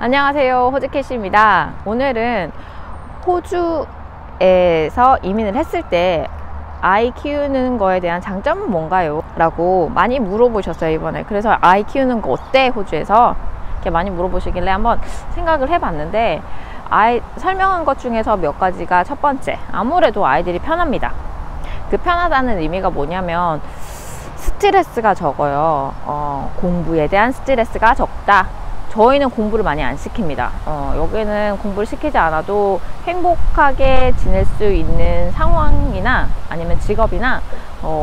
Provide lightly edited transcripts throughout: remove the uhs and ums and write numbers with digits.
안녕하세요, 호주캐시입니다. 오늘은 호주에서 이민을 했을 때 아이 키우는 거에 대한 장점은 뭔가요? 라고 많이 물어보셨어요, 이번에. 그래서 아이 키우는 거 어때, 호주에서? 이렇게 많이 물어보시길래 한번 생각을 해봤는데, 설명한 것 중에서 몇 가지가, 첫 번째, 아무래도 아이들이 편합니다. 그 편하다는 의미가 뭐냐면 스트레스가 적어요. 공부에 대한 스트레스가 적다. 저희는 공부를 많이 안 시킵니다. 여기는 공부를 시키지 않아도 행복하게 지낼 수 있는 상황이나 아니면 직업이나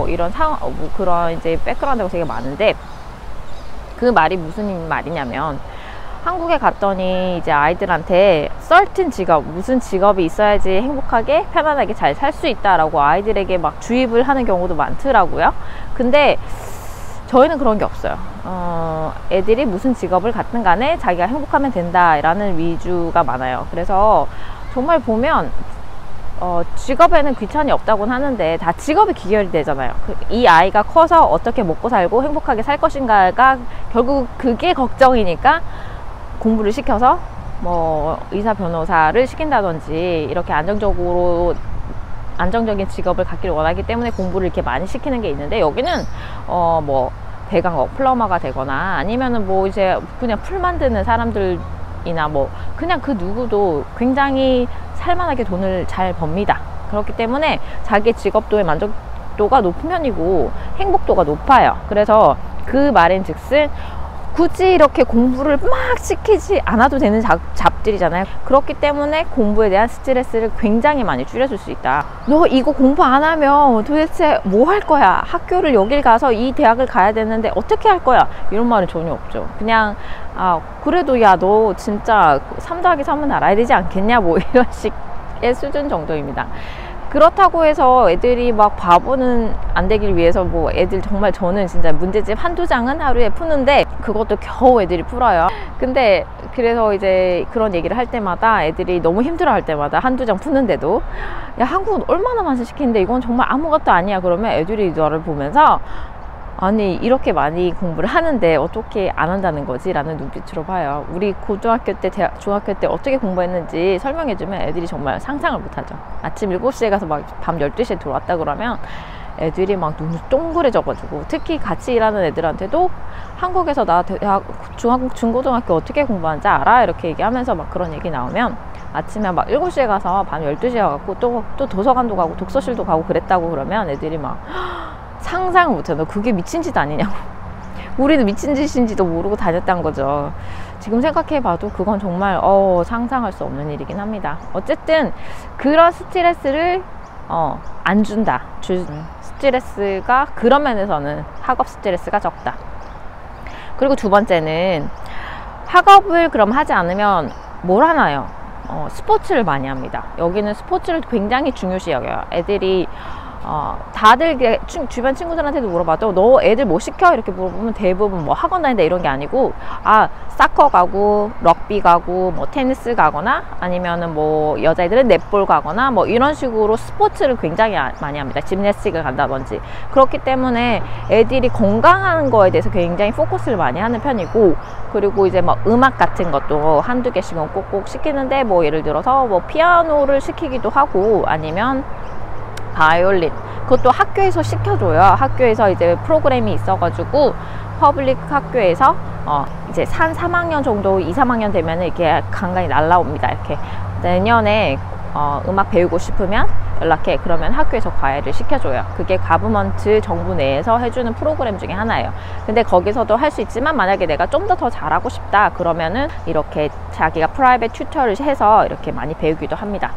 이런 상황, 그런 이제 백그라운드가 되게 많은데, 그 말이 무슨 말이냐면, 한국에 갔더니 이제 아이들한테 certain 직업, 무슨 직업이 있어야지 행복하게 편안하게 잘 살 수 있다라고 아이들에게 막 주입을 하는 경우도 많더라고요. 근데 저희는 그런 게 없어요. 애들이 무슨 직업을 갖든 간에 자기가 행복하면 된다 라는 위주가 많아요. 그래서 정말 보면 직업에는 귀천이 없다고는 하는데 다 직업이 귀결이 되잖아요. 이 아이가 커서 어떻게 먹고 살고 행복하게 살 것인가가 결국 그게 걱정이니까 공부를 시켜서 뭐 의사 변호사를 시킨다든지 이렇게 안정적인 직업을 갖기를 원하기 때문에 공부를 이렇게 많이 시키는 게 있는데, 여기는 뭐 배강업 플러머가 되거나 아니면은 뭐 이제 그냥 풀 만드는 사람들이나 뭐 그냥 그 누구도 굉장히 살만하게 돈을 잘 법니다. 그렇기 때문에 자기 직업도의 만족도가 높은 편이고 행복도가 높아요. 그래서 그 말인즉슨 굳이 이렇게 공부를 막 시키지 않아도 되는 잡들이잖아요. 그렇기 때문에 공부에 대한 스트레스를 굉장히 많이 줄여줄 수 있다. 너 이거 공부 안 하면 도대체 뭐 할 거야? 학교를 여길 가서 이 대학을 가야 되는데 어떻게 할 거야? 이런 말은 전혀 없죠. 그냥 그래도 야, 너 진짜 3 더하기 3은 알아야 되지 않겠냐? 뭐 이런 식의 수준 정도입니다. 그렇다고 해서 애들이 막 바보는 안 되길 위해서 뭐 애들 정말, 저는 진짜 문제집 한두 장은 하루에 푸는데 그것도 겨우 애들이 풀어요. 근데 그래서 이제 그런 얘기를 할 때마다 애들이 너무 힘들어 할 때마다 한두 장 푸는데도, 야, 한국은 얼마나 많이 시키는데 이건 정말 아무것도 아니야. 그러면 애들이 저를 보면서 아니, 이렇게 많이 공부를 하는데 어떻게 안 한다는 거지? 라는 눈빛으로 봐요. 우리 고등학교 때, 중학교 때 어떻게 공부했는지 설명해주면 애들이 정말 상상을 못하죠. 아침 7시에 가서 막 밤 12시에 들어왔다 그러면 애들이 막 눈이 동그래져가지고, 특히 같이 일하는 애들한테도 한국에서 나 중고등학교 어떻게 공부하는지 알아? 이렇게 얘기하면서 막 그런 얘기 나오면 아침에 막 7시에 가서 밤 12시에 가고 또 도서관도 가고 독서실도 가고 그랬다고 그러면 애들이 막 상상을 못해. 너 그게 미친 짓 아니냐고. 우리는 미친 짓인지도 모르고 다녔단 거죠. 지금 생각해봐도 그건 정말 상상할 수 없는 일이긴 합니다. 어쨌든 그런 스트레스를 안 준다. 스트레스가 그런 면에서는 학업 스트레스가 적다. 그리고 두 번째는, 학업을 그럼 하지 않으면 뭘 하나요? 스포츠를 많이 합니다. 여기는 스포츠를 굉장히 중요시 여겨요. 애들이 다들 주변 친구들한테도 물어봐도 너 애들 뭐 시켜? 이렇게 물어보면 대부분 뭐 학원 다닌다 이런 게 아니고, 사커 가고 럭비 가고 뭐 테니스 가거나 아니면은 뭐 여자애들은 넷볼 가거나 뭐 이런 식으로 스포츠를 굉장히 많이 합니다. 짐내스틱을 간다든지. 그렇기 때문에 애들이 건강한 거에 대해서 굉장히 포커스를 많이 하는 편이고, 그리고 이제 뭐 음악 같은 것도 한두 개씩은 꼭꼭 시키는데, 뭐 예를 들어서 뭐 피아노를 시키기도 하고 아니면 바이올린, 그것도 학교에서 시켜줘요. 학교에서 이제 프로그램이 있어가지고 퍼블릭 학교에서 이제 3학년 정도, 2, 3학년 되면 이렇게 간간히 날라옵니다. 이렇게 내년에 음악 배우고 싶으면 연락해. 그러면 학교에서 과외를 시켜줘요. 그게 가버먼트 정부 내에서 해주는 프로그램 중에 하나예요. 근데 거기서도 할 수 있지만, 만약에 내가 좀 더 잘하고 싶다 그러면은 이렇게 자기가 프라이빗 튜터를 해서 이렇게 많이 배우기도 합니다.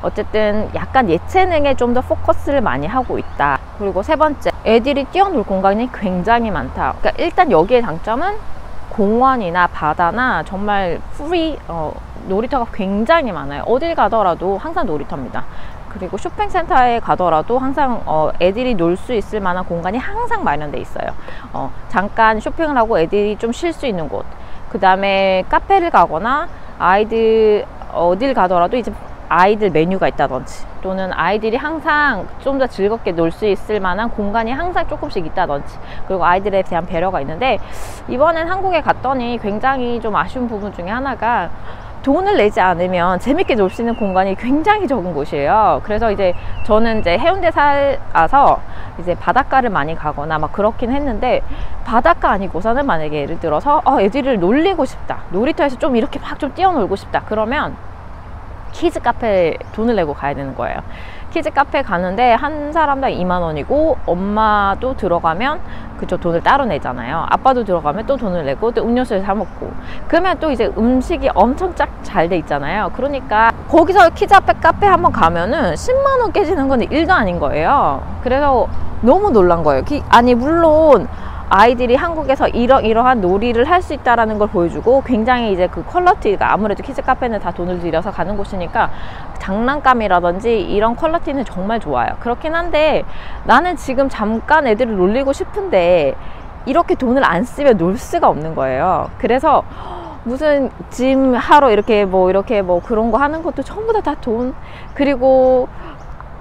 어쨌든 약간 예체능에 좀 더 포커스를 많이 하고 있다. 그리고 세 번째, 애들이 뛰어놀 공간이 굉장히 많다. 그러니까 일단 여기의 장점은 공원이나 바다나 정말 프리 놀이터가 굉장히 많아요. 어딜 가더라도 항상 놀이터입니다. 그리고 쇼핑센터에 가더라도 항상 애들이 놀 수 있을 만한 공간이 항상 마련돼 있어요. 잠깐 쇼핑을 하고 애들이 좀 쉴 수 있는 곳, 그 다음에 카페를 가거나 아이들 어딜 가더라도 이제 아이들 메뉴가 있다든지, 또는 아이들이 항상 좀 더 즐겁게 놀 수 있을 만한 공간이 항상 조금씩 있다든지, 그리고 아이들에 대한 배려가 있는데, 이번엔 한국에 갔더니 굉장히 좀 아쉬운 부분 중에 하나가 돈을 내지 않으면 재밌게 놀 수 있는 공간이 굉장히 적은 곳이에요. 그래서 이제 저는 이제 해운대 살아서 이제 바닷가를 많이 가거나 막 그렇긴 했는데, 바닷가 아니고서는 만약에 예를 들어서 애들을 놀리고 싶다, 놀이터에서 좀 이렇게 막 좀 뛰어놀고 싶다, 그러면 키즈 카페에 돈을 내고 가야 되는 거예요. 키즈 카페 가는데 한 사람당 2만 원이고, 엄마도 들어가면 그쵸, 돈을 따로 내잖아요. 아빠도 들어가면 또 돈을 내고, 또 음료수를 사 먹고, 그러면 또 이제 음식이 엄청 잘 돼 있잖아요. 그러니까 거기서 키즈 카페 한번 가면은 10만 원 깨지는 건 일도 아닌 거예요. 그래서 너무 놀란 거예요. 아니 물론 아이들이 한국에서 이러한 놀이를 할 수 있다라는 걸 보여주고, 굉장히 이제 그 퀄리티가, 아무래도 키즈 카페는 다 돈을 들여서 가는 곳이니까 장난감이라든지 이런 퀄리티는 정말 좋아요. 그렇긴 한데 나는 지금 잠깐 애들을 놀리고 싶은데 이렇게 돈을 안 쓰면 놀 수가 없는 거예요. 그래서 무슨 짐 하러 이렇게 뭐 그런 거 하는 것도 전부 다 돈, 그리고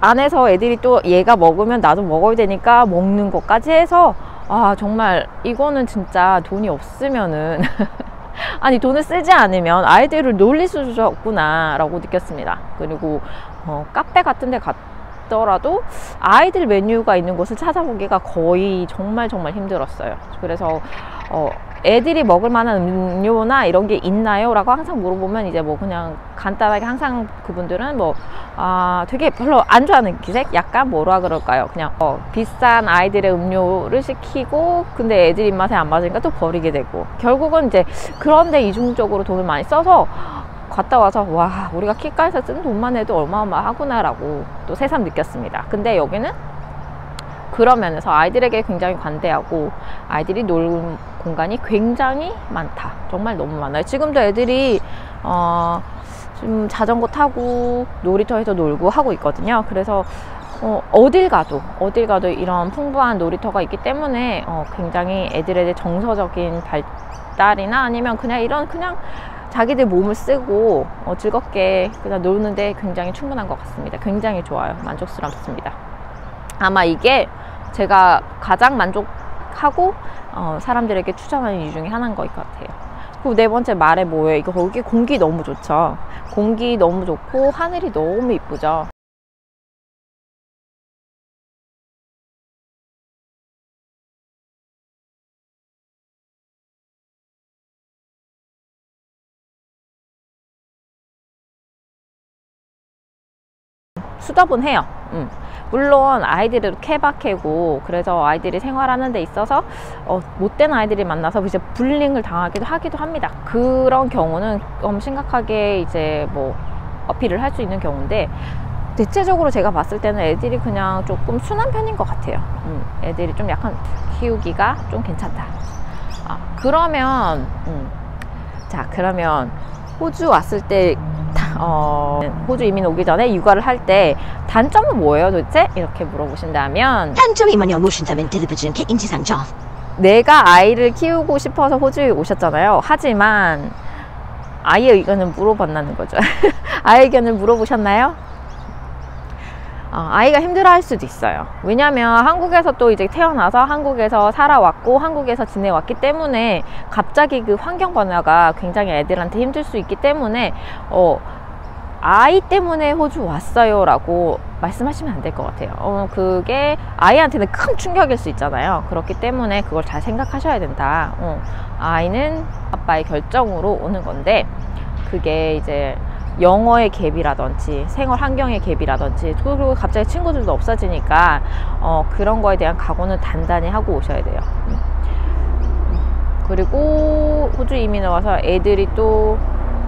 안에서 애들이 또 얘가 먹으면 나도 먹어야 되니까 먹는 것까지 해서, 정말 이거는 진짜 돈이 없으면은 아니 돈을 쓰지 않으면 아이들을 놀릴 수가 없구나 라고 느꼈습니다. 그리고 카페 같은 데 갔더라도 아이들 메뉴가 있는 곳을 찾아보기가 거의 정말 힘들었어요. 그래서 애들이 먹을 만한 음료나 이런 게 있나요? 라고 항상 물어보면, 이제 뭐 그냥 간단하게 항상 그분들은 되게 별로 안 좋아하는 기색? 약간 뭐라 그럴까요? 그냥 비싼 아이들의 음료를 시키고, 근데 애들 입맛에 안 맞으니까 또 버리게 되고, 결국은 이제 그런데 이중적으로 돈을 많이 써서 갔다 와서, 와, 우리가 키카에서 쓴 돈만 해도 어마어마하구나 라고 또 새삼 느꼈습니다. 근데 여기는 그런 면에서 아이들에게 굉장히 관대하고, 아이들이 놀 공간이 굉장히 많다. 정말 너무 많아요. 지금도 애들이 좀 자전거 타고 놀이터에서 놀고 하고 있거든요. 그래서 어딜 가도 이런 풍부한 놀이터가 있기 때문에 굉장히 애들의 정서적인 발달이나 아니면 그냥 자기들 몸을 쓰고 즐겁게 그냥 노는데 굉장히 충분한 것 같습니다. 굉장히 좋아요. 만족스럽습니다. 아마 이게 제가 가장 만족하고 사람들에게 추천하는 이유 중에 하나인 것 같아요. 그리고 네 번째 말에 뭐예요? 거기 공기 너무 좋죠. 공기 너무 좋고 하늘이 너무 이쁘죠. 수더분해요. 물론 아이들은 케바케고, 그래서 아이들이 생활하는 데 있어서 못된 아이들이 만나서 이제 불링을 당하기도 하기도 합니다. 그런 경우는 심각하게 이제 뭐 어필을 할 수 있는 경우인데, 대체적으로 제가 봤을 때는 애들이 그냥 조금 순한 편인 것 같아요. 애들이 좀 약간 키우기가 좀 괜찮다. 그러면 호주 왔을 때 호주 이민 오기 전에 육아를 할 때 단점은 뭐예요 도대체? 이렇게 물어보신다면, 단점이면요, 무엇인다면 대대부진 인지상정. 내가 아이를 키우고 싶어서 호주에 오셨잖아요. 하지만 아이의 의견을 물어봤다는 거죠. 아이의 의견을 물어보셨나요? 아이가 힘들어할 수도 있어요. 왜냐면 한국에서 또 이제 태어나서 한국에서 살아왔고 한국에서 지내왔기 때문에 갑자기 그 환경 변화가 굉장히 애들한테 힘들 수 있기 때문에 아이 때문에 호주 왔어요 라고 말씀하시면 안 될 것 같아요. 그게 아이한테는 큰 충격일 수 있잖아요. 그렇기 때문에 그걸 잘 생각하셔야 된다. 아이는 아빠의 결정으로 오는 건데, 그게 이제 영어의 갭이라든지 생활 환경의 갭이라든지, 그리고 갑자기 친구들도 없어지니까 그런 거에 대한 각오는 단단히 하고 오셔야 돼요. 그리고 호주 이민을 와서 애들이 또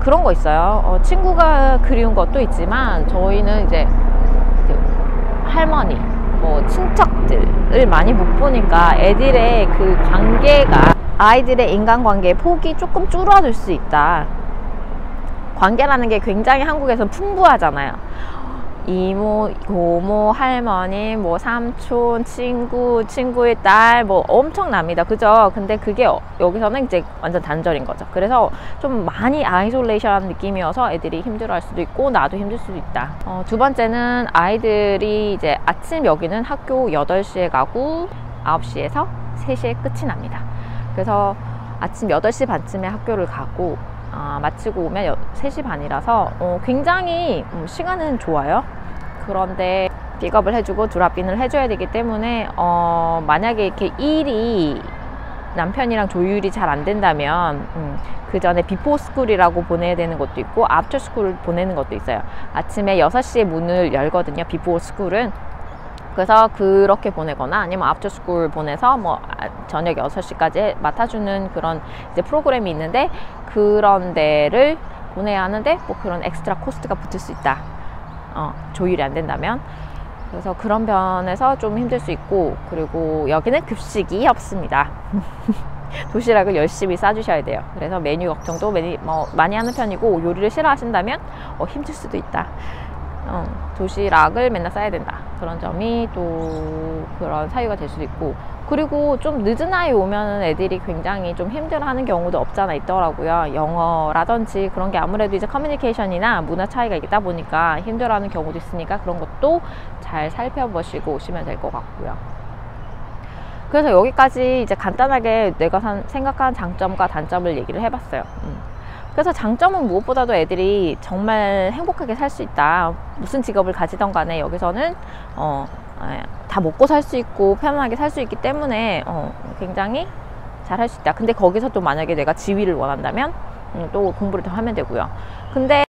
그런 거 있어요. 친구가 그리운 것도 있지만, 저희는 이제 할머니, 친척들을 많이 못 보니까 애들의 그 관계가, 아이들의 인간관계의 폭이 조금 줄어들 수 있다. 관계라는 게 굉장히 한국에서는 풍부하잖아요. 이모, 고모, 할머니, 뭐 삼촌, 친구, 친구의 딸, 뭐 엄청납니다. 그죠? 근데 그게 여기서는 이제 완전 단절인 거죠. 그래서 좀 많이 아이솔레이션 느낌이어서 애들이 힘들어할 수도 있고 나도 힘들 수도 있다. 두 번째는 아이들이 이제 아침 여기는 학교 8시에 가고 9시에서 3시에 끝이 납니다. 그래서 아침 8시 반쯤에 학교를 가고 마치고 오면 3시 반이라서 굉장히 시간은 좋아요. 그런데 픽업을 해주고 드랍인을 해줘야 되기 때문에 만약에 이렇게 일이 남편이랑 조율이 잘 안 된다면 그 전에 비포 스쿨이라고 보내야 되는 것도 있고 아프터 스쿨을 보내는 것도 있어요. 아침에 6시에 문을 열거든요, 비포 스쿨은. 그래서 그렇게 보내거나 아니면 아프터 스쿨 보내서 뭐 저녁 6시까지 맡아주는 그런 이제 프로그램이 있는데 그런 데를 보내야 하는데 뭐 그런 엑스트라 코스트가 붙을 수 있다. 조율이 안 된다면. 그래서 그런 면에서 좀 힘들 수 있고, 그리고 여기는 급식이 없습니다. 도시락을 열심히 싸주셔야 돼요. 그래서 메뉴 걱정도 많이 하는 편이고, 요리를 싫어하신다면 힘들 수도 있다. 도시락을 맨날 싸야 된다. 그런 점이 또 그런 사유가 될 수도 있고, 그리고 좀 늦은 아이 오면은 애들이 굉장히 좀 힘들어하는 경우도 없잖아 있더라고요. 영어라든지 그런 게 아무래도 이제 커뮤니케이션이나 문화 차이가 있다 보니까 힘들어하는 경우도 있으니까 그런 것도 잘 살펴보시고 오시면 될 것 같고요. 그래서 여기까지 이제 간단하게 내가 생각한 장점과 단점을 얘기를 해봤어요. 그래서 장점은 무엇보다도 애들이 정말 행복하게 살 수 있다. 무슨 직업을 가지던 간에 여기서는 다 먹고 살 수 있고 편안하게 살 수 있기 때문에 굉장히 잘 할 수 있다. 근데 거기서 또 만약에 내가 지위를 원한다면 또 공부를 더 하면 되고요. 근데